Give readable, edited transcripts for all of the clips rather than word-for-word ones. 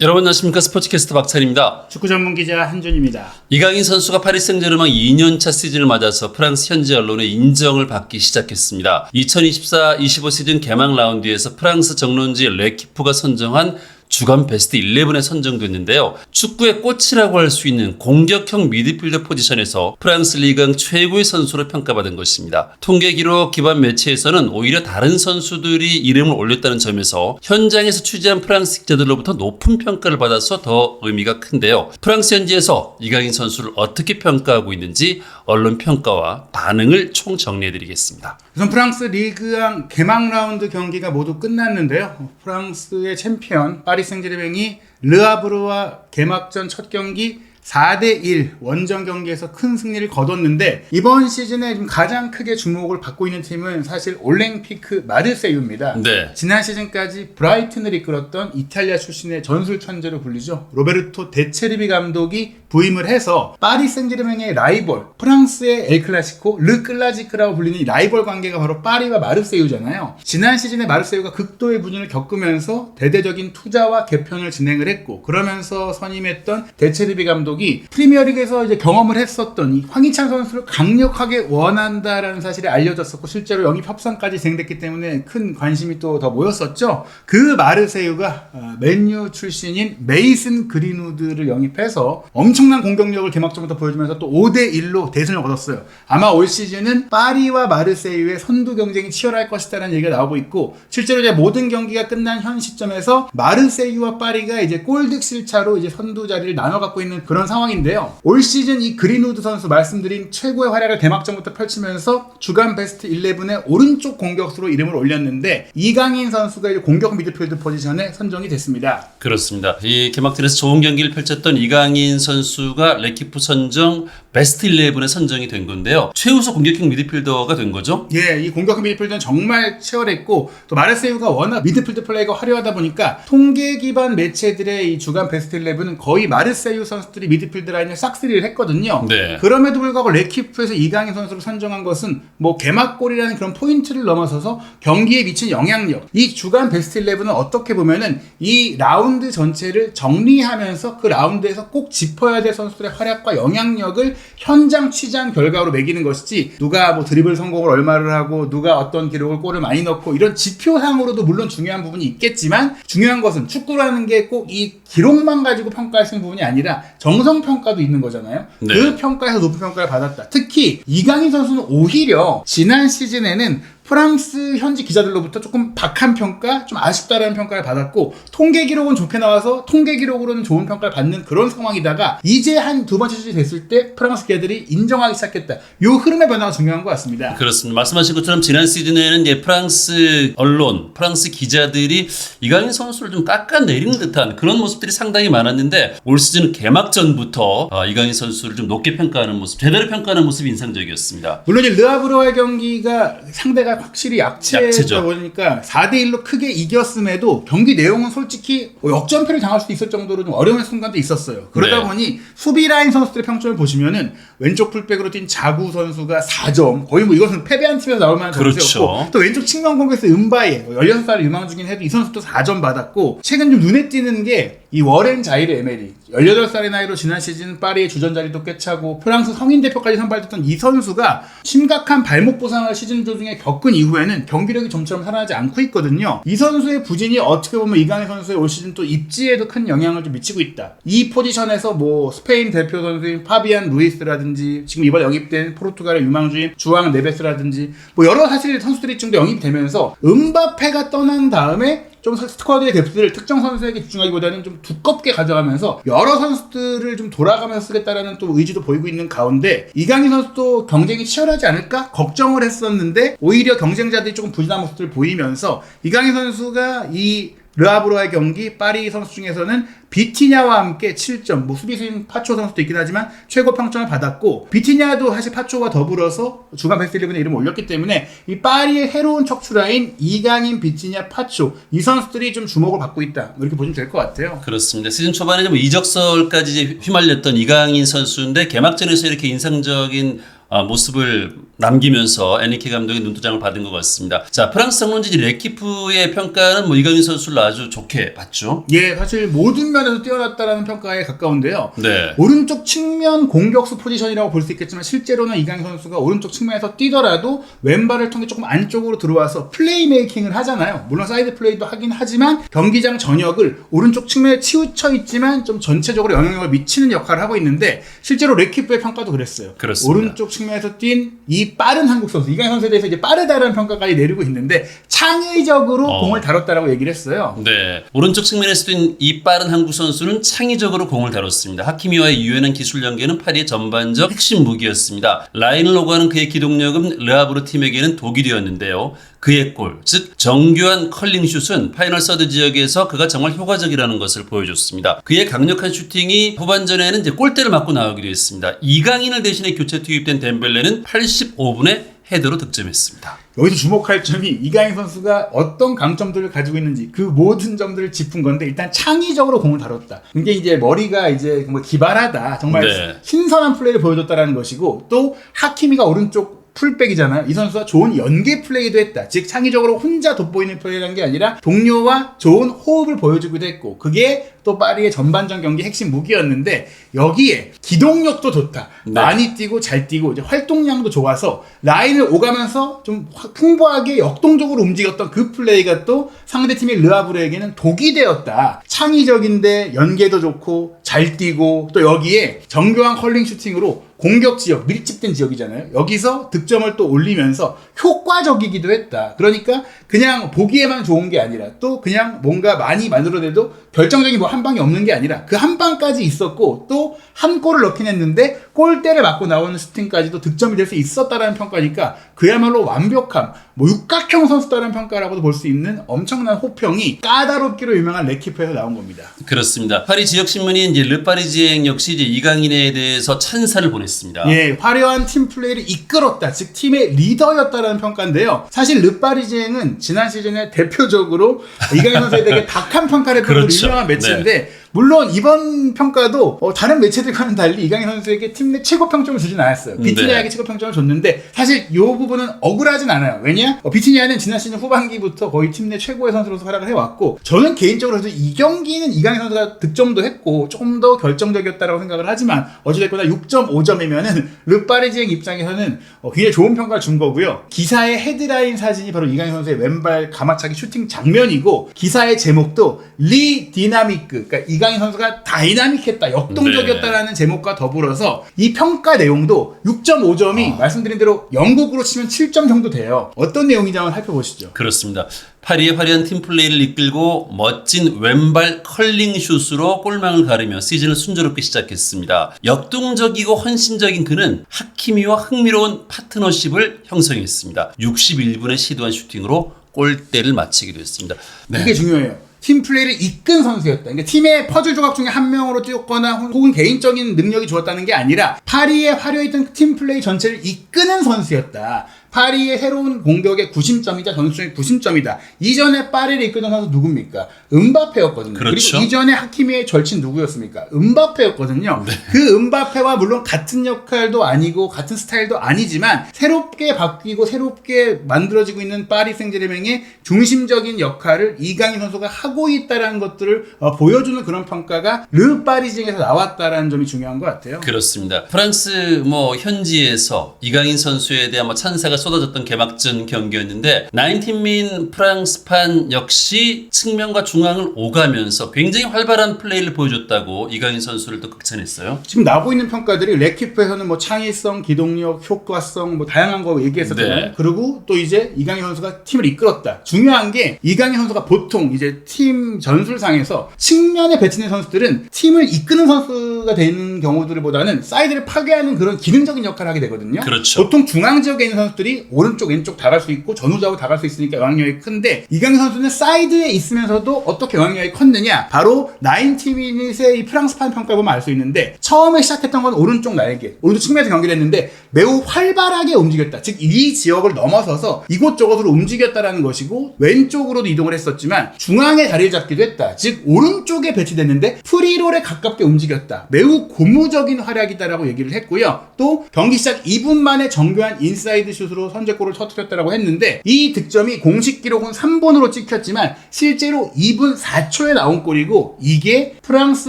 여러분 안녕하십니까. 스포츠캐스터 박찬입니다. 축구 전문 기자 한준입니다. 이강인 선수가 파리 생제르맹 2년차 시즌을 맞아서 프랑스 현지 언론의 인정을 받기 시작했습니다. 2024-25 시즌 개막 라운드에서 프랑스 정론지 레키프가 선정한 주간 베스트 11에 선정됐는데요. 축구의 꽃이라고 할 수 있는 공격형 미드필더 포지션에서 프랑스 리강 최고의 선수로 평가받은 것입니다. 통계 기록 기반 매체에서는 오히려 다른 선수들이 이름을 올렸다는 점에서 현장에서 취재한 프랑스 기자들로부터 높은 평가를 받아서 더 의미가 큰데요. 프랑스 현지에서 이강인 선수를 어떻게 평가하고 있는지 언론 평가와 반응을 총 정리해드리겠습니다. 우선 프랑스 리그왕 개막 라운드 경기가 모두 끝났는데요. 프랑스의 챔피언 파리 생제르맹이 르하브르와 개막전 첫 경기 4대1 원정 경기에서 큰 승리를 거뒀는데, 이번 시즌에 좀 가장 크게 주목을 받고 있는 팀은 사실 올랭피크 마르세유입니다. 네. 지난 시즌까지 브라이튼을 이끌었던 이탈리아 출신의 전술 천재로 불리죠. 로베르토 데체르비 감독이 부임을 해서 파리 생제르맹의 라이벌, 프랑스의 엘클라시코, 르클라지크라고 불리는 이 라이벌 관계가 바로 파리와 마르세유잖아요. 지난 시즌에 마르세유가 극도의 부진을 겪으면서 대대적인 투자와 개편을 진행을 했고, 그러면서 선임했던 데체르비 감독이 프리미어리그에서 이제 경험을 했었던 이 황희찬 선수를 강력하게 원한다라는 사실이 알려졌었고, 실제로 영입 협상까지 진행됐기 때문에 큰 관심이 또 더 모였었죠. 그 마르세유가 맨유 출신인 메이슨 그린우드를 영입해서 엄청난 공격력을 개막전부터 보여주면서 또 5대1로 대승을 거뒀어요. 아마 올 시즌은 파리와 마르세유의 선두 경쟁이 치열할 것이다라는 얘기가 나오고 있고, 실제로 이제 모든 경기가 끝난 현 시점에서 마르세유와 파리가 이제 골득실 차로 이제 선두 자리를 나눠 갖고 있는 그런 상황인데요. 올 시즌 이 그린우드 선수 말씀드린 최고의 활약을 개막전부터 펼치면서 주간 베스트 11의 오른쪽 공격수로 이름을 올렸는데, 이강인 선수가 이제 공격 미드필드 포지션에 선정이 됐습니다. 그렇습니다. 이 개막전에서 좋은 경기를 펼쳤던 이강인 선수가 레키프 선정 베스트 11에 선정이 된 건데요. 최우수 공격형 미드필더가 된 거죠? 예, 이 공격형 미드필더는 정말 치열했고, 또 마르세유가 워낙 미드필드 플레이가 화려하다 보니까 통계 기반 매체들의 이 주간 베스트 11은 거의 마르세유 선수들이 미드필드 라인을 싹쓸이를 했거든요. 네. 그럼에도 불구하고 레키프에서 이강인 선수를 선정한 것은 뭐 개막골이라는 그런 포인트를 넘어서서 경기에 미친 영향력, 이 주간 베스트 11은 어떻게 보면은 이 라운드 전체를 정리하면서 그 라운드에서 꼭 짚어야 될 선수들의 활약과 영향력을 현장 취재한 결과로 매기는 것이지, 누가 뭐 드리블 성공을 얼마를 하고 누가 어떤 기록을 골을 많이 넣고 이런 지표상으로도 물론 중요한 부분이 있겠지만, 중요한 것은 축구라는 게 꼭 이 기록만 가지고 평가할 수 있는 부분이 아니라 정성 평가도 있는 거잖아요. 네. 그 평가에서 높은 평가를 받았다. 특히 이강인 선수는 오히려 지난 시즌에는 프랑스 현지 기자들로부터 조금 박한 평가, 좀 아쉽다라는 평가를 받았고, 통계 기록은 좋게 나와서 통계 기록으로는 좋은 평가를 받는 그런 상황이다가 이제 한 두 번째 시즌이 됐을 때 프랑스 기자들이 인정하기 시작했다. 이 흐름의 변화가 중요한 것 같습니다. 그렇습니다. 말씀하신 것처럼 지난 시즌에는 이제 프랑스 언론, 프랑스 기자들이 이강인 선수를 좀 깎아내리는 듯한 그런 모습들이 상당히 많았는데, 올 시즌 개막전부터 이강인 선수를 좀 높게 평가하는 모습, 제대로 평가하는 모습이 인상적이었습니다. 물론 이제 르하브르와의 경기가 상대가 확실히 약체다 약체죠. 보니까 4대1로 크게 이겼음에도 경기 내용은 솔직히 역전패를 당할 수도 있을 정도로 좀 어려운 순간도 있었어요. 그러다 네. 보니 수비 라인 선수들의 평점을 보시면은 왼쪽 풀백으로 뛴 자구 선수가 4점, 거의 뭐 이것은 패배한 팀에서 나올 만한 점수였고, 그렇죠. 또 왼쪽 측면 공격에서 은바에 16살을 유망 중인 해도 이 선수도 4점 받았고, 최근 좀 눈에 띄는 게 이 워렌 자이르 에메리, 18살의 나이로 지난 시즌 파리의 주전 자리도 꿰차고 프랑스 성인 대표까지 선발됐던 이 선수가 심각한 발목 부상을 시즌 도중에 겪은 이후에는 경기력이 좀처럼 살아나지 않고 있거든요. 이 선수의 부진이 어떻게 보면 이강인 선수의 올 시즌 또 입지에도 큰 영향을 좀 미치고 있다. 이 포지션에서 뭐 스페인 대표 선수인 파비안 루이스라든지 지금 이번에 영입된 포르투갈의 유망주인 주앙 네베스라든지 뭐 여러 사실 선수들이 좀 더 영입이 되면서 음바페가 떠난 다음에 좀 스쿼드의 뎁스를 특정 선수에게 집중하기보다는 좀 두껍게 가져가면서 여러 선수들을 좀 돌아가면서 쓰겠다라는 또 의지도 보이고 있는 가운데, 이강인 선수도 경쟁이 치열하지 않을까 걱정을 했었는데 오히려 경쟁자들이 조금 부진한 모습들을 보이면서 이강인 선수가 이 르하브르와의 경기 파리 선수 중에서는 비티냐와 함께 7점, 뭐 수비수인 파초 선수도 있긴 하지만 최고 평점을 받았고, 비티냐도 사실 파초와 더불어서 주간 베스트 11에 이름을 올렸기 때문에 이 파리의 새로운 척추라인 이강인, 비티냐, 파초, 이 선수들이 좀 주목을 받고 있다, 이렇게 보시면 될 것 같아요. 그렇습니다. 시즌 초반에 뭐 이적설까지 휘말렸던 이강인 선수인데 개막전에서 이렇게 인상적인 모습을 남기면서 에니케 감독의 눈도장을 받은 것 같습니다. 자, 프랑스 정론지 레키프의 평가는 뭐 이강인 선수를 아주 좋게 봤죠. 예, 사실 모든 면에서 뛰어났다라는 평가에 가까운데요. 네. 오른쪽 측면 공격수 포지션이라고 볼 수 있겠지만 실제로는 이강인 선수가 오른쪽 측면에서 뛰더라도 왼발을 통해 조금 안쪽으로 들어와서 플레이메이킹을 하잖아요. 물론 사이드 플레이도 하긴 하지만 경기장 전역을 오른쪽 측면에 치우쳐 있지만 좀 전체적으로 영향력을 미치는 역할을 하고 있는데 실제로 레키프의 평가도 그랬어요. 그렇습니다. 오른쪽 측면에서 뛴 이 빠른 한국 선수 이강인 선수에 대해서 이제 빠르다라는 평가까지 내리고 있는데 창의적으로 공을 다뤘다라고 얘기를 했어요. 네. 오른쪽 측면에서 뛴 이 빠른 한국 선수는 창의적으로 공을 다뤘습니다. 하키미와의 유연한 기술 연계는 파리의 전반적 핵심 무기였습니다. 라인을 오가는 그의 기동력은 르하브르 팀에게는 독이 되었는데요. 그의 골, 즉 정교한 컬링슛은 파이널 서드 지역에서 그가 정말 효과적이라는 것을 보여줬습니다. 그의 강력한 슈팅이 후반전에는 이제 골대를 맞고 나오기도 했습니다. 이강인을 대신해 교체 투입된 덴벨레는 85분에 헤더로 득점했습니다. 여기서 주목할 점이 이강인 선수가 어떤 강점들을 가지고 있는지 그 모든 점들을 짚은 건데 일단 창의적으로 공을 다뤘다. 이게 이제 머리가 이제 정말 기발하다. 정말 네. 신선한 플레이를 보여줬다라는 것이고 또 하키미가 오른쪽 풀백이잖아요. 이 선수가 좋은 연계 플레이도 했다. 즉 창의적으로 혼자 돋보이는 플레이를 한 게 아니라 동료와 좋은 호흡을 보여주기도 했고 그게 또 파리의 전반전 경기 핵심 무기였는데 여기에 기동력도 좋다. 네. 많이 뛰고 잘 뛰고 이제 활동량도 좋아서 라인을 오가면서 좀 풍부하게 역동적으로 움직였던 그 플레이가 또 상대팀의 르하브르에게는 독이 되었다. 창의적인데 연계도 좋고 잘 뛰고 또 여기에 정교한 컬링 슈팅으로 공격 지역, 밀집된 지역이잖아요. 여기서 득점을 또 올리면서 효과적이기도 했다. 그러니까 그냥 보기에만 좋은 게 아니라 또 그냥 뭔가 많이 만들어내도 결정적인 뭐 한 방이 없는 게 아니라 그 한 방까지 있었고 또 한 골을 넣긴 했는데 골대를 맞고 나오는 슈팅까지도 득점이 될 수 있었다라는 평가니까 그야말로 완벽함, 뭐 육각형 선수다라는 평가라고도 볼 수 있는 엄청난 호평이 까다롭기로 유명한 레키프에서 나온 겁니다. 그렇습니다. 파리 지역신문인 이제 르파리지앵 역시 이제 이강인에 대해서 찬사를 보냈습니다. 예, 화려한 팀 플레이를 이끌었다. 즉 팀의 리더였다라는 평가인데요. 사실 르파리지앵은 지난 시즌에 대표적으로 이강인 선수에 대해 박한 평가를 했던 그렇죠. 유명한 매체인데 네. 물론 이번 평가도 다른 매체들과는 달리 이강인 선수에게 팀 내 최고 평점을 주진 않았어요. 비티니아에게 최고 평점을 줬는데 사실 이 부분은 억울하진 않아요. 왜냐? 비티니아는 지난 시즌 후반기부터 거의 팀 내 최고의 선수로서 활약을 해왔고 저는 개인적으로 이 경기는 이강인 선수가 득점도 했고 조금 더 결정적이었다고 생각을 하지만 어찌됐거나 6.5점이면은 르파리지앵 입장에서는 굉장히 좋은 평가를 준 거고요. 기사의 헤드라인 사진이 바로 이강인 선수의 왼발 가마차기 슈팅 장면이고 기사의 제목도 리 디나미크, 그러니까 이강인 선수가 다이나믹했다, 역동적이었다라는 제목과 더불어서 이 평가 내용도 6.5점이 말씀드린 대로 영국으로 치면 7점 정도 돼요. 어떤 내용인지 한번 살펴보시죠. 그렇습니다. 파리의 화려한 팀플레이를 이끌고 멋진 왼발 컬링슛으로 골망을 가르며 시즌을 순조롭게 시작했습니다. 역동적이고 헌신적인 그는 하키미와 흥미로운 파트너십을 형성했습니다. 61분에 시도한 슈팅으로 골대를 맞히기도 했습니다. 네. 이게 중요해요. 팀 플레이를 이끈 선수였다. 그러니까 팀의 퍼즐 조각 중에 한 명으로 뛰었거나 혹은 개인적인 능력이 좋았다는 게 아니라 파리의 화려했던 팀 플레이 전체를 이끄는 선수였다. 파리의 새로운 공격의 구심점이자 전술의 구심점이다. 이전에 파리를 이끌던 선수 누굽니까? 음바페였거든요. 그렇죠. 그리고 이전에 하키미의 절친 누구였습니까? 음바페였거든요. 네. 그 음바페와 물론 같은 역할도 아니고 같은 스타일도 아니지만 새롭게 바뀌고 새롭게 만들어지고 있는 파리 생제르맹의 중심적인 역할을 이강인 선수가 하고 있다는 것들을 보여주는 그런 평가가 르 파리징에서 나왔다라는 점이 중요한 것 같아요. 그렇습니다. 프랑스 현지에서 이강인 선수에 대한 찬사가 쏟아졌던 개막전 경기였는데 나인틴민 프랑스판 역시 측면과 중앙을 오가면서 굉장히 활발한 플레이를 보여줬다고 이강인 선수를 또 극찬했어요. 지금 나오고 있는 평가들이 레키프에서는 창의성, 기동력, 효과성 다양한 거 얘기했었잖아요. 네. 그리고 또 이제 이강인 선수가 팀을 이끌었다. 중요한 게 이강인 선수가 보통 이제 팀 전술상에서 측면에 배치된 선수들은 팀을 이끄는 선수가 되는 경우들보다는 사이드를 파괴하는 그런 기능적인 역할을 하게 되거든요. 그렇죠. 보통 중앙 지역에 있는 선수들이 오른쪽 왼쪽 다 갈 수 있고 전후좌우 다 갈 수 있으니까 영향력이 큰데 이강인 선수는 사이드에 있으면서도 어떻게 영향력이 컸느냐, 바로 나인틴민의 이 프랑스판 평가를 보면 알 수 있는데 처음에 시작했던 건 오른쪽 날개, 오른쪽 측면에서 경기를 했는데 매우 활발하게 움직였다. 즉 이 지역을 넘어서서 이곳저곳으로 움직였다라는 것이고 왼쪽으로도 이동을 했었지만 중앙에 자리를 잡기도 했다. 즉 오른쪽에 배치됐는데 프리롤에 가깝게 움직였다. 매우 고무적인 활약이다라고 얘기를 했고요. 또 경기 시작 2분 만에 정교한 인사이드 슛으로 선제골을 터뜨렸다라고 했는데 이 득점이 공식 기록은 3분으로 찍혔지만 실제로 2분 4초에 나온 골이고 이게 프랑스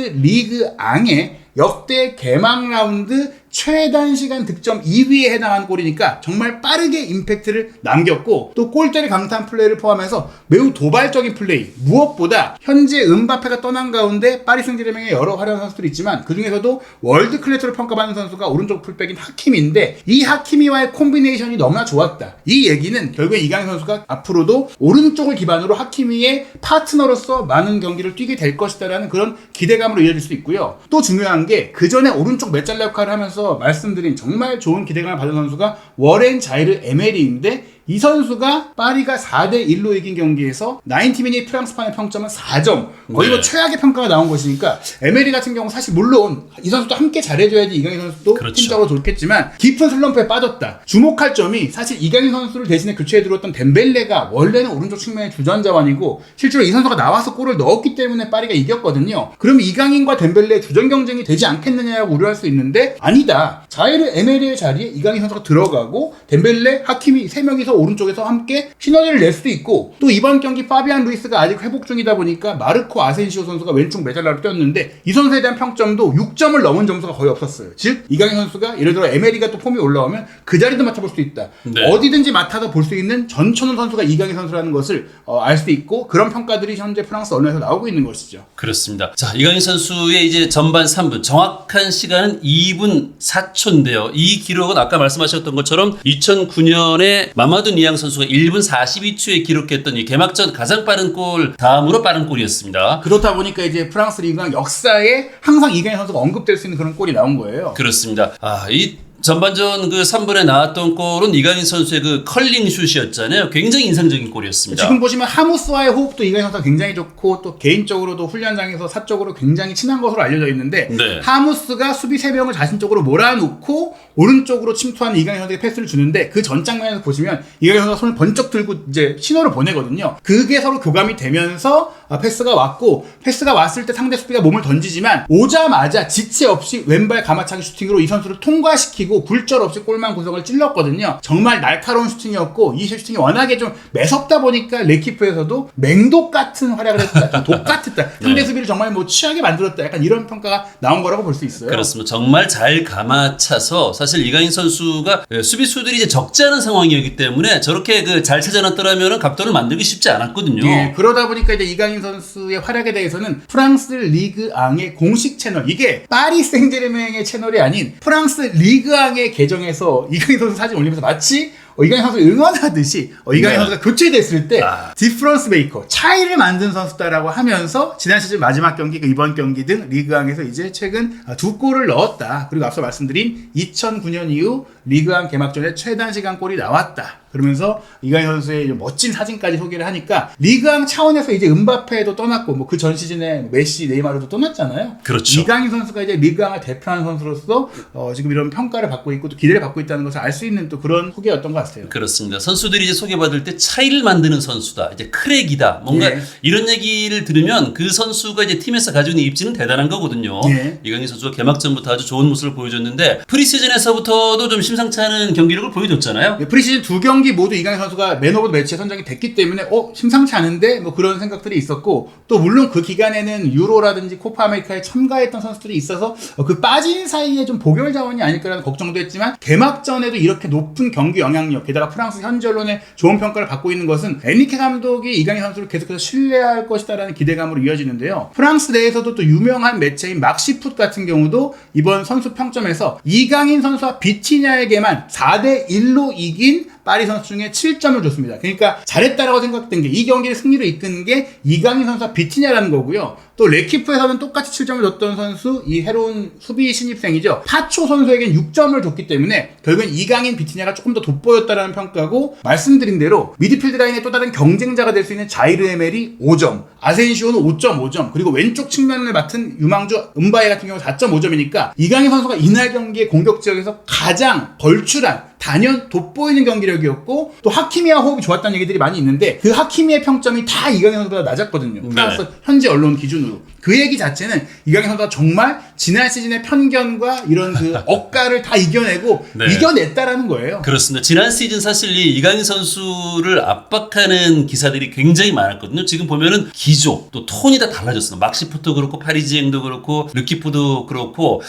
리그 앙의 역대 개막 라운드 최단 시간 득점 2위에 해당하는 골이니까 정말 빠르게 임팩트를 남겼고 또 골대를 강타한 플레이를 포함해서 매우 도발적인 플레이, 무엇보다 현재 음바페가 떠난 가운데 파리 생제르맹의 여러 화려한 선수들이 있지만 그 중에서도 월드 클래스로 평가받는 선수가 오른쪽 풀백인 하키미인데 이 하키미와의 콤비네이션이 너무나 좋았다. 이 얘기는 결국에 이강인 선수가 앞으로도 오른쪽을 기반으로 하키미의 파트너로서 많은 경기를 뛰게 될 것이다라는 그런 기대감으로 이어질 수 있고요. 또 중요한 게 그 전에 오른쪽 메잘라 역할을 하면서 말씀드린 정말 좋은 기대감을 받은 선수가 워렌 자이르 에메리인데 이 선수가 파리가 4대1로 이긴 경기에서 90미닛 프랑스판의 평점은 4점. 거의 뭐 최악의 평가가 나온 것이니까 에메리 같은 경우 사실 물론 이 선수도 함께 잘해줘야지 이강인 선수도 그렇죠. 팀적으로 좋겠지만 깊은 슬럼프에 빠졌다. 주목할 점이 사실 이강인 선수를 대신에 교체해 들어왔던 덴벨레가 원래는 오른쪽 측면의 주전자원이고 실제로 이 선수가 나와서 골을 넣었기 때문에 파리가 이겼거든요. 그럼 이강인과 덴벨레의 주전 경쟁이 되지 않겠느냐고 우려할 수 있는데 아니다. 자이르 에메리의 자리에 이강인 선수가 들어가고 덴벨레, 하키미 3명이서 오른쪽에서 함께 시너지를 낼 수도 있고 또 이번 경기 파비안 루이스가 아직 회복 중이다 보니까 마르코 아센시오 선수가 왼쪽 메잘라로 뛰었는데 이 선수에 대한 평점도 6점을 넘은 점수가 거의 없었어요. 즉 이강인 선수가 예를 들어 에메리가 또 폼이 올라오면 그 자리도 맡아볼 수 있다. 네. 어디든지 맡아서 볼 수 있는 전천후 선수가 이강인 선수라는 것을 알 수 있고 그런 평가들이 현재 프랑스 언론에서 나오고 있는 것이죠. 그렇습니다. 자, 이강인 선수의 이제 전반 3분 정확한 시간은 2분 4초인데요. 이 기록은 아까 말씀하셨던 것처럼 2009년에 마마두 니앙 선수가 1분 42초에 기록했던 이 개막전 가장 빠른 골 다음으로 빠른 골이었습니다. 그렇다 보니까 이제 프랑스 리그왕 역사에 항상 이강인 선수가 언급될 수 있는 그런 골이 나온 거예요. 그렇습니다. 이 전반전 그 3분에 나왔던 골은 이강인 선수의 그 컬링 슛이었잖아요. 굉장히 인상적인 골이었습니다. 지금 보시면 하무스와의 호흡도 이강인 선수가 굉장히 좋고 또 개인적으로도 훈련장에서 사적으로 굉장히 친한 것으로 알려져 있는데 네. 하무스가 수비 3명을 자신 쪽으로 몰아놓고 오른쪽으로 침투하는 이강인 선수에게 패스를 주는데 그 전 장면에서 보시면 이강인 선수가 손을 번쩍 들고 이제 신호를 보내거든요. 그게 서로 교감이 되면서 패스가 왔고 패스가 왔을 때 상대 수비가 몸을 던지지만 오자마자 지체 없이 왼발 가마차기 슈팅으로 이 선수를 통과시키고 굴절 없이 골망 구석을 찔렀거든요. 정말 날카로운 슈팅이었고 이 슈팅이 워낙에 좀 매섭다 보니까 레키프에서도 맹독 같은 활약을 했다. 좀 독 같았다. 상대 네. 수비를 정말 뭐 취하게 만들었다. 약간 이런 평가가 나온 거라고 볼 수 있어요. 그렇습니다. 정말 잘 감아차서 사실 이강인 선수가 수비수들이 이제 적지 않은 상황이었기 때문에 저렇게 그 잘 찾아놨더라면 각도를 만들기 쉽지 않았거든요. 예, 그러다 보니까 이제 이강인 선수의 활약에 대해서는 프랑스 리그 앙의 공식 채널, 이게 파리 생제르맹의 채널이 아닌 프랑스 리그 앙의 계정에서 이강인 선수 사진 올리면서 마치 이강인 선수 응원하듯이 이강인 네. 선수가 교체됐을 때 디프런스 메이커, 차이를 만든 선수다라고 하면서 지난 시즌 마지막 경기, 이번 경기 등 리그왕에서 이제 최근 2골을 넣었다. 그리고 앞서 말씀드린 2009년 이후 리그왕 개막전에 최단 시간 골이 나왔다. 그러면서 이강인 선수의 멋진 사진까지 소개를 하니까 리그왕 차원에서 이제 음바페도 떠났고 뭐 그 전 시즌에 메시, 네이마르도 떠났잖아요. 그렇죠. 이강인 선수가 이제 리그왕을 대표하는 선수로서 지금 이런 평가를 받고 있고 또 기대를 받고 있다는 것을 알 수 있는 또 그런 소개였던 것 같아요. 그렇습니다. 선수들이 이제 소개받을 때 차이를 만드는 선수다. 이제 크랙이다. 뭔가 예. 이런 얘기를 들으면 그 선수가 이제 팀에서 가지고 있는 입지는 대단한 거거든요. 예. 이강인 선수가 개막전부터 아주 좋은 모습을 보여줬는데 프리시즌에서부터도 좀 심상치 않은 경기력을 보여줬잖아요. 프리시즌 2경기 모두 이강인 선수가 맨 오브 더 매치에 선정이 됐기 때문에 심상치 않은데 뭐 그런 생각들이 있었고 또 물론 그 기간에는 유로라든지 코파 아메리카에 참가했던 선수들이 있어서 그 빠진 사이에 좀 보결 자원이 아닐까라는 걱정도 했지만 개막전에도 이렇게 높은 경기 영향력 게다가 프랑스 현지 언론의 좋은 평가를 받고 있는 것은 엔리케 감독이 이강인 선수를 계속해서 신뢰할 것이다라는 기대감으로 이어지는데요. 프랑스 내에서도 또 유명한 매체인 막시풋 같은 경우도 이번 선수 평점에서 이강인 선수와 비티냐에게만 4대1로 이긴 파리 선수 중에 7점을 줬습니다. 그러니까 잘했다라고 생각된 게 이 경기를 승리로 이끈 게 이강인 선수와 비티냐라는 거고요. 또 레키프에서는 똑같이 7점을 줬던 선수, 이 해로운 수비 신입생이죠. 파초 선수에겐 6점을 줬기 때문에 결국엔 이강인, 비티냐가 조금 더 돋보였다라는 평가고 말씀드린 대로 미드필드 라인의 또 다른 경쟁자가 될 수 있는 자이르 에메리 5점, 아센시오는 5.5점, 그리고 왼쪽 측면을 맡은 유망주 음바에 같은 경우 4.5점이니까 이강인 선수가 이날 경기의 공격 지역에서 가장 걸출한 단연 돋보이는 경기력이었고 또 하키미와 호흡이 좋았다는 얘기들이 많이 있는데 그 하키미의 평점이 다 이강인 선수보다 낮았거든요. 프랑스 현지 언론 기준으로. 그 얘기 자체는 이강인 선수가 정말 지난 시즌의 편견과 이런 그 억가를 다 이겨내고 이겨냈다라는 거예요. 그렇습니다. 지난 시즌 사실 이 이강인 선수를 압박하는 기사들이 굉장히 많았거든요. 지금 보면은 기조 또 톤이 다 달라졌어요. 막시프도 그렇고 파리지앵도 그렇고 르키프도 그렇고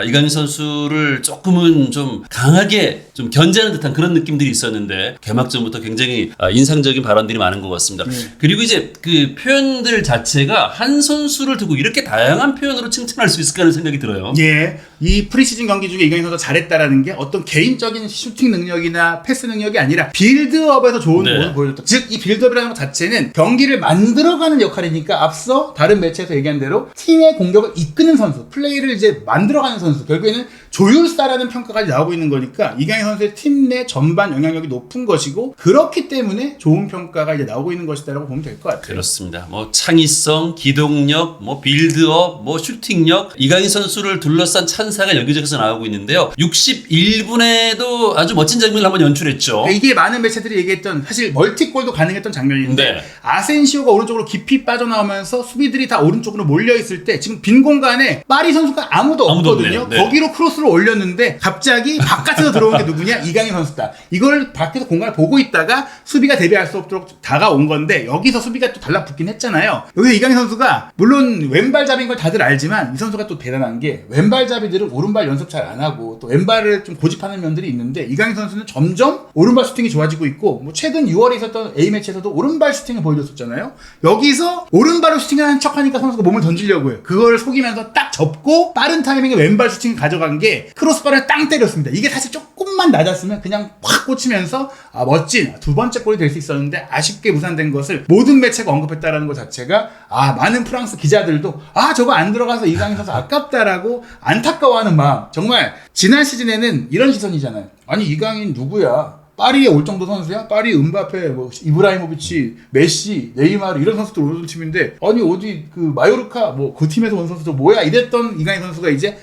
이강인 선수를 조금은 좀 강하게 좀 견제하는 듯한 그런 느낌들이 있었는데 개막전부터 굉장히 인상적인 발언들이 많은 것 같습니다. 그리고 이제 그 표현들 자체가 한 선수를 두고 이렇게 다양한 표현으로 칭찬할 수 있을까 하는 생각이 들어요. 예, 이 프리시즌 경기 중에 이강인 선수가 잘했다라는 게 어떤 개인적인 슈팅 능력이나 패스 능력이 아니라 빌드업에서 좋은 모습을 보여줬다. 즉, 이 빌드업이라는 것 자체는 경기를 만들어가는 역할이니까 앞서 다른 매체에서 얘기한 대로 팀의 공격을 이끄는 선수, 플레이를 이제 만들어가는 선수, 결국에는 조율사라는 평가까지 나오고 있는 거니까 이강인 선수의 팀 내 전반 영향력이 높은 것이고 그렇기 때문에 좋은 평가가 이제 나오고 있는 것이다라고 보면 될 것 같아요. 그렇습니다. 뭐 창의성, 기동력, 뭐 빌드업, 뭐 슈팅력 이강인 선수를 둘러싼 찬사가 여기저기서 나오고 있는데요. 61분에도 아주 멋진 장면을 한번 연출했죠. 이게 많은 매체들이 얘기했던 사실 멀티골도 가능했던 장면인데 아센시오가 오른쪽으로 깊이 빠져나오면서 수비들이 다 오른쪽으로 몰려있을 때 지금 빈 공간에 파리 선수가 아무도 없거든요. 거기로 크로스를 올렸는데 갑자기 바깥에서 들어온 게 누구냐? 이강인 선수다. 이걸 밖에서 공간을 보고 있다가 수비가 대비할 수 없도록 다가온 건데 여기서 수비가 또 달라붙긴 했잖아요. 여기서 이강인 선수가 물론 왼발잡이인 걸 다들 알지만 이 선수가 또 대단한 게 왼발잡이들은 오른발 연습 잘 안 하고 또 왼발을 좀 고집하는 면들이 있는데 이강인 선수는 점점 오른발 슈팅이 좋아지고 있고 뭐 최근 6월에 있었던 A매치에서도 오른발 슈팅을 보여줬었잖아요. 여기서 오른발로 슈팅하는 척하니까 선수가 몸을 던지려고 해요. 그걸 속이면서 딱 접고 빠른 타이밍에 왼발 슈팅을 가져간 게 크로스바를 땅 때렸습니다. 이게 사실 조금만 낮았으면 그냥 확 꽂히면서 멋진 두 번째 골이 될 수 있었는데 아쉽게 무산된 것을 모든 매체가 언급했다라는 것 자체가 많은 프랑스 기자들도 저거 안 들어가서 이강인 선수 아깝다라고 안타까워하는 마음. 정말 지난 시즌에는 이런 시선이잖아요. 아니 이강인 누구야? 파리에 올 정도 선수야? 파리 음바페, 뭐 이브라이모비치, 메시, 네이마르 이런 선수들 오는 팀인데 아니 어디 그 마요르카 뭐 그 팀에서 온 선수들 뭐야? 이랬던 이강인 선수가 이제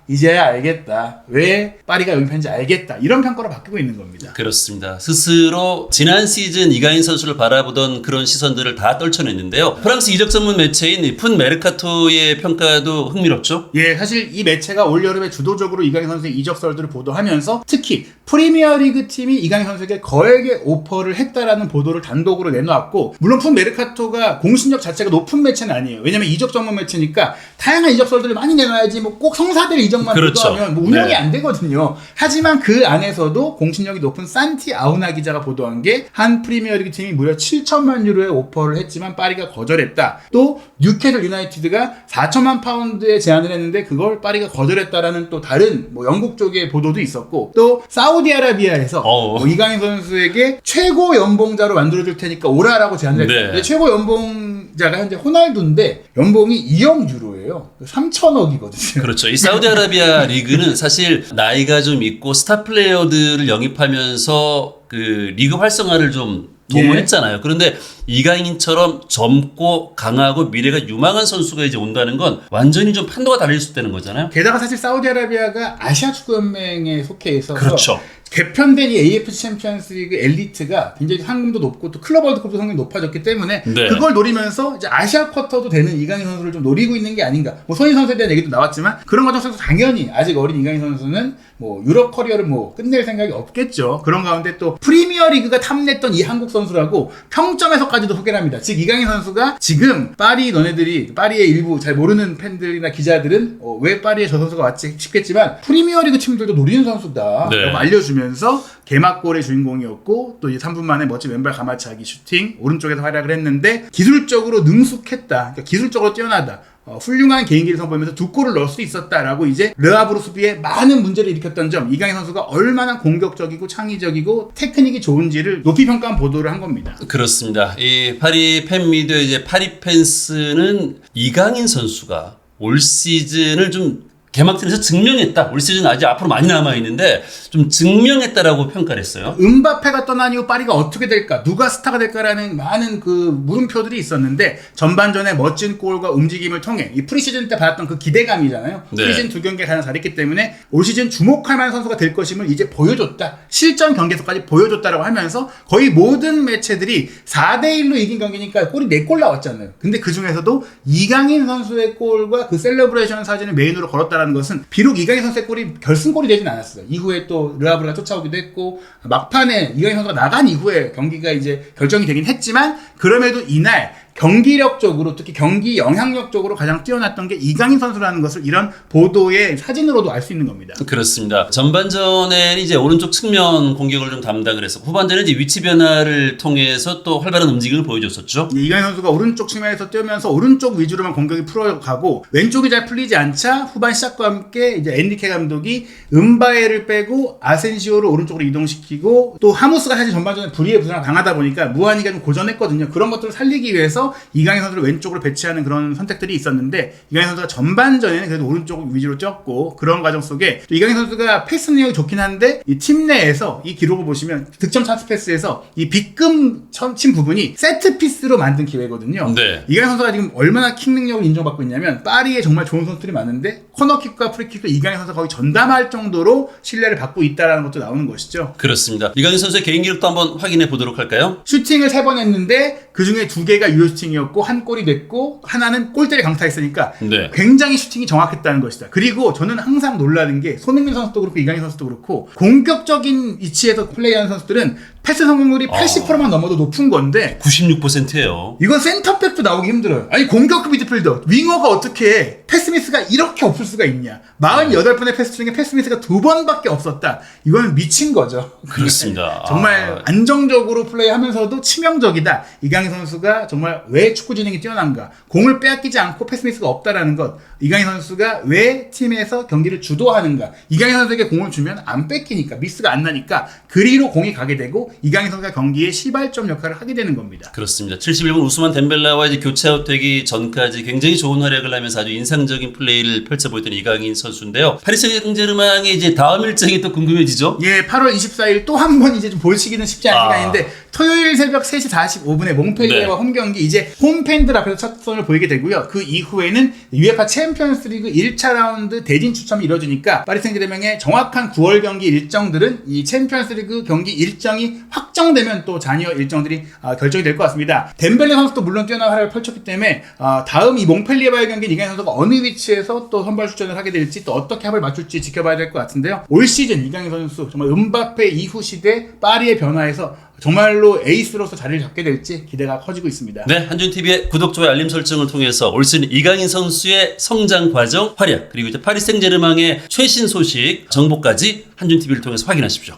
이제야 알겠다. 왜 파리가 영입했는지 알겠다. 이런 평가로 바뀌고 있는 겁니다. 그렇습니다. 스스로 지난 시즌 이강인 선수를 바라보던 그런 시선들을 다 떨쳐냈는데요. 프랑스 이적 전문 매체인 푼 메르카토의 평가도 흥미롭죠? 예, 사실 이 매체가 올여름에 주도적으로 이강인 선수의 이적설들을 보도하면서 특히 프리미어리그 팀이 이강인 선수에게 거액의 오퍼를 했다라는 보도를 단독으로 내놓았고 물론 푼 메르카토가 공신력 자체가 높은 매체는 아니에요. 왜냐면 이적 전문 매체니까 다양한 이적설들을 많이 내놔야지 뭐 꼭 성사될 이적만 보도하면 뭐 운영이 안 되거든요. 하지만 그 안에서도 공신력이 높은 산티 아우나 기자가 보도한 게 한 프리미어리그 팀이 무려 7천만 유로의 오퍼를 했지만 파리가 거절했다. 또 뉴캐슬 유나이티드가 4천만 파운드에 제안을 했는데 그걸 파리가 거절했다라는 또 다른 뭐 영국 쪽의 보도도 있었고 또 사우디아라비아에서 뭐 이강인 선수에게 최고 연봉자로 만들어줄 테니까 오라라고 제안을 했어요. 근데 최고 연봉자가 현재 호날두인데 연봉이 2억 유로예요. 3천억이거든요. 그렇죠. 이 사우디아라비아 리그는 사실 나이가 좀 있고 스타 플레이어들을 영입하면서 그 리그 활성화를 좀 도모했잖아요. 그런데 이강인처럼 젊고 강하고 미래가 유망한 선수가 이제 온다는 건 완전히 좀 판도가 달릴 수 있다는 거잖아요. 게다가 사실 사우디아라비아가 아시아 축구 연맹에 속해 있어서 그렇죠. 개편된 이 AFC 챔피언스 리그 엘리트가 굉장히 상금도 높고 또 클럽 월드컵도 상금이 높아졌기 때문에 그걸 노리면서 이제 아시아 쿼터도 되는 이강인 선수를 좀 노리고 있는 게 아닌가. 뭐 손희 선수에 대한 얘기도 나왔지만 그런 과정 속에서 당연히 아직 어린 이강인 선수는 뭐 유럽 커리어를 뭐 끝낼 생각이 없겠죠. 그런 가운데 또 프리미어 리그가 탐냈던 이 한국 선수라고 평점에서까지도 소개를 합니다. 즉 이강인 선수가 지금 파리의 일부 잘 모르는 팬들이나 기자들은 왜 파리에 저 선수가 왔지 싶겠지만 프리미어 리그 팀들도 노리는 선수다 라고 알려주면서 개막골의 주인공이었고 또 이제 3분 만에 멋진 왼발 가마차기 슈팅 오른쪽에서 활약을 했는데 기술적으로 능숙했다. 그러니까 기술적으로 뛰어나다. 훌륭한 개인기를 선보이면서 2골을 넣을 수 있었다라고 이제 르하브르 수비에 많은 문제를 일으켰던 점 이강인 선수가 얼마나 공격적이고 창의적이고 테크닉이 좋은지를 높이 평가한 보도를 한 겁니다. 그렇습니다. 이 파리 팬미디어 이제 파리 팬스는 이강인 선수가 올 시즌을 좀 개막전에서 증명했다. 올 시즌 아직 앞으로 많이 남아 있는데 좀 증명했다라고 평가를 했어요. 음바페가 떠난 이후 파리가 어떻게 될까? 누가 스타가 될까라는 많은 그 물음표들이 있었는데 전반전에 멋진 골과 움직임을 통해 이 프리시즌 때 받았던 그 기대감이잖아요. 네. 프리시즌 두 경기에 가장 잘했기 때문에 올 시즌 주목할 만한 선수가 될 것임을 이제 보여줬다. 실전 경기에서까지 보여줬다라고 하면서 거의 모든 매체들이 4대1로 이긴 경기니까 골이 4골 나왔잖아요. 근데 그 중에서도 이강인 선수의 골과 그 셀러브레이션 사진을 메인으로 걸었다라는 것은 비록 이강인 선수의 골이 결승골이 되진 않았어요. 이후에 또 르하브르가 쫓아오기도 했고 막판에 이강인 선수가 나간 이후에 경기가 이제 결정이 되긴 했지만 그럼에도 이날 경기력적으로 특히 경기 영향력적으로 가장 뛰어났던 게 이강인 선수라는 것을 이런 보도의 사진으로도 알 수 있는 겁니다. 그렇습니다. 전반전에는 이제 오른쪽 측면 공격을 좀 담당을 해서 후반전에 이제 위치 변화를 통해서 또 활발한 움직임을 보여줬었죠. 이강인 선수가 오른쪽 측면에서 뛰면서 오른쪽 위주로만 공격이 풀어가고 왼쪽이 잘 풀리지 않자 후반 시작과 함께 이제 엔리케 감독이 음바에를 빼고 아센시오를 오른쪽으로 이동시키고 또 하무스가 사실 전반전에 불의의 부상을 당하다 보니까 무한이가 좀 고전했거든요. 그런 것들을 살리기 위해서 이강인 선수를 왼쪽으로 배치하는 그런 선택들이 있었는데 이강인 선수가 전반전에는 그래도 오른쪽 위주로 뛰었고 그런 과정 속에 또 이강인 선수가 패스 능력이 좋긴 한데 이 팀 내에서 이 기록을 보시면 득점 찬스 패스에서 이 빗금 친 부분이 세트 피스로 만든 기회거든요. 네. 이강인 선수가 지금 얼마나 킥 능력을 인정받고 있냐면 파리에 정말 좋은 선수들이 많은데 코너킥과 프리킥도 이강인 선수가 거의 전담할 정도로 신뢰를 받고 있다는 것도 나오는 것이죠. 그렇습니다. 이강인 선수의 개인 기록도 한번 확인해 보도록 할까요? 슈팅을 3번 했는데 그중에 2개가 유효 슈팅이었고 한 골이 됐고 하나는 골대를 강타했으니까 네. 굉장히 슈팅이 정확했다는 것이다. 그리고 저는 항상 놀라는 게 손흥민 선수도 그렇고 이강인 선수도 그렇고 공격적인 위치에서 플레이하는 선수들은 패스 성공률이 80%만 넘어도 높은 건데 96%예요. 이건 센터백도 나오기 힘들어요. 아니 공격 미드필더 윙어가 어떻게 패스미스가 이렇게 없을 수가 있냐. 48번의 패스 중에 패스미스가 2번밖에 없었다. 이건 미친 거죠. 그렇습니다. 정말 안정적으로 플레이하면서도 치명적이다. 이강인 선수가 정말 왜 축구 지능이 뛰어난가. 공을 빼앗기지 않고 패스미스가 없다라는 것. 이강인 선수가 왜 팀에서 경기를 주도하는가. 이강인 선수에게 공을 주면 안 뺏기니까 미스가 안 나니까 그리로 공이 가게 되고 이강인 선수가 경기에 시발점 역할을 하게 되는 겁니다. 그렇습니다. 71분 우스만 덴벨라와 이제 교체아웃 되기 전까지 굉장히 좋은 활약을 하면서 아주 인상적인 플레이를 펼쳐 보였던 이강인 선수인데요. 파리 생제르맹의 이제 다음 일정이 또 궁금해지죠? 예, 8월 24일 또 한 번 이제 좀 보시기는 쉽지 않은 시간인데 토요일 새벽 3시 45분에 몽펠리에와 홈 경기 이제 홈팬들 앞에서 첫 선을 보이게 되고요. 그 이후에는 UEFA 챔피언스리그 1차 라운드 대진 추첨이 이루어지니까 파리 생제르맹의 정확한 9월 경기 일정들은 이 챔피언스리그 경기 일정이 확정되면 또 잔여 일정들이 결정이 될 것 같습니다. 덴벨레 선수도 물론 뛰어난 활약을 펼쳤기 때문에 다음 이 몽펠리에와의 경기 이강인 선수가 어느 위치에서 또 선발 출전을 하게 될지 또 어떻게 합을 맞출지 지켜봐야 될 것 같은데요. 올 시즌 이강인 선수 정말 음바페 이후 시대 파리의 변화에서 정말로 에이스로서 자리를 잡게 될지 기대가 커지고 있습니다. 네, 한준TV의 구독, 좋아요, 알림 설정을 통해서 올 시즌 이강인 선수의 성장 과정, 활약, 그리고 이제 파리 생제르맹의 최신 소식, 정보까지 한준TV를 통해서 확인하십시오.